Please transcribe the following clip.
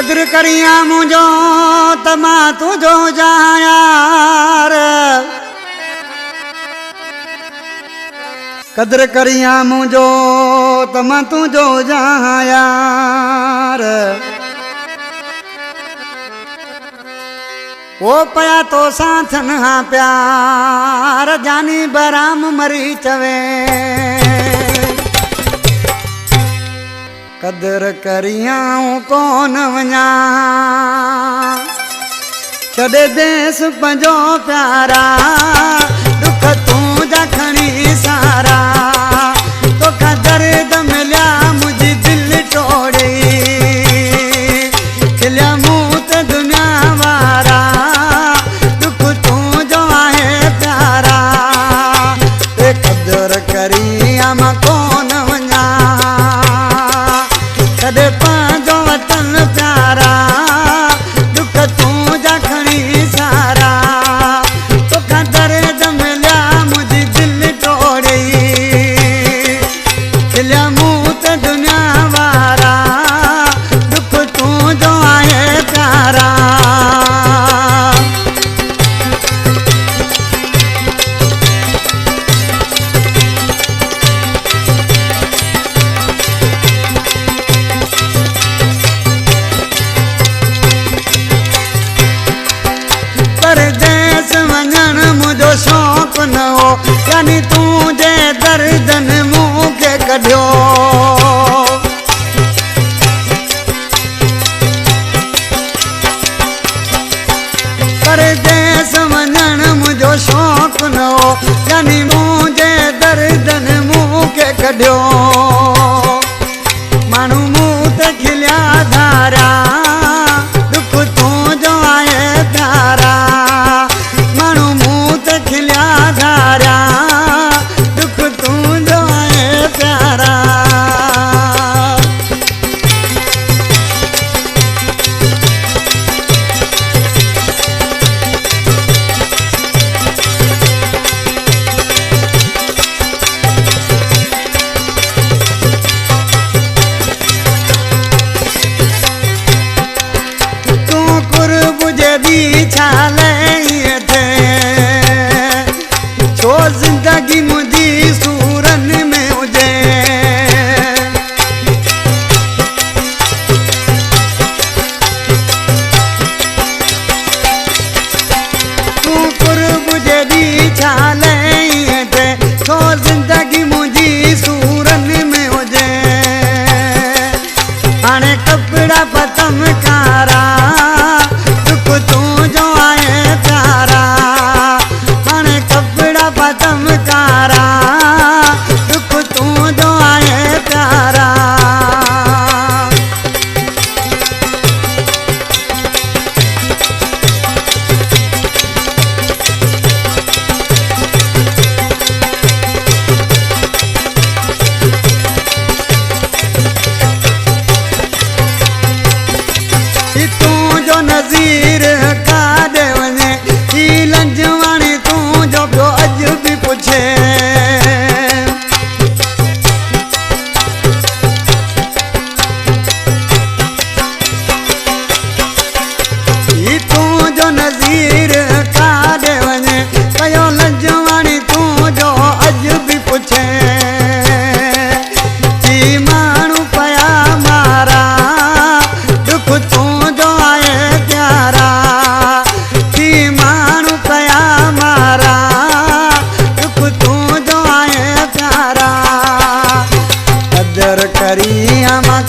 कदर करिया मुझो तमा तुझो यार, कदर करिया मुझो तमा तुझो यार। वो पया तो साथ न प्यार जानी बराम मरी चवे। कदर करियाऊं कौन वञा छॾे देस पंहिंजो प्यारा, दुख तूं जा खणी सारा, तोखां दर्द मिलिया मुंहिंजी दिलि टोड़ी, खिलिया मूं ते दुनिया वारा, दुख तूं जो आहे प्यारा, ते कदर करियां मां कौन वञा छॾे पंहिंजो वतन प्यारा, दुख तूं जा खणी सारा, तोखां दर्द मिलिया मुंहिंजी दिलि टोड़ी, खिलिया मूं ते दुनिया वारा, दुख तूं जो आहे प्यारा। परदेस वञण मुंहिंजो शौक़ु न हो, यानी तूं जे दर्दन मूंखे कढियो। परदेस वञण मुंहिंजो शौक़ु न हो, यानी मुंहिंजे दर्दन मूंखे कढियो। माण्हू मूं ते खिलिया धारा, दुख तूं जो आहे प्यारा, माण्हू मूं ते खिलिया धारा, दुख तूं जो आहे प्यारा। तूं कुर्ब जे दी छाले थे, छो ज़िंदगी मुंहिंजी सूरन में हुजे। तूं कुर्ब जे दी छाले थे, छो ज़िंदगी मुंहिंजी सूरन में हुजे। हाणे कपिड़ा पतम कारा, दुख तूं जो आहे प्यारा, हाणे कपिड़ा पतम कारा, दुख तूं जो आहे प्यारा। तूं जो नज़ीर काॾे वञे, ही लंजवाणी तूं जो पियो अॼु बि पुछे। ही तूं जो नज़ीर काॾे वञे, कयो लंजवाणी तूं जो अॼु बि पुछे। जी माण्हू पया मारा, दुख तूं जो आहे प्यारा, जी माण्हू पया मारा, दुख तूं जो आहे प्यारा। कदर करियां मां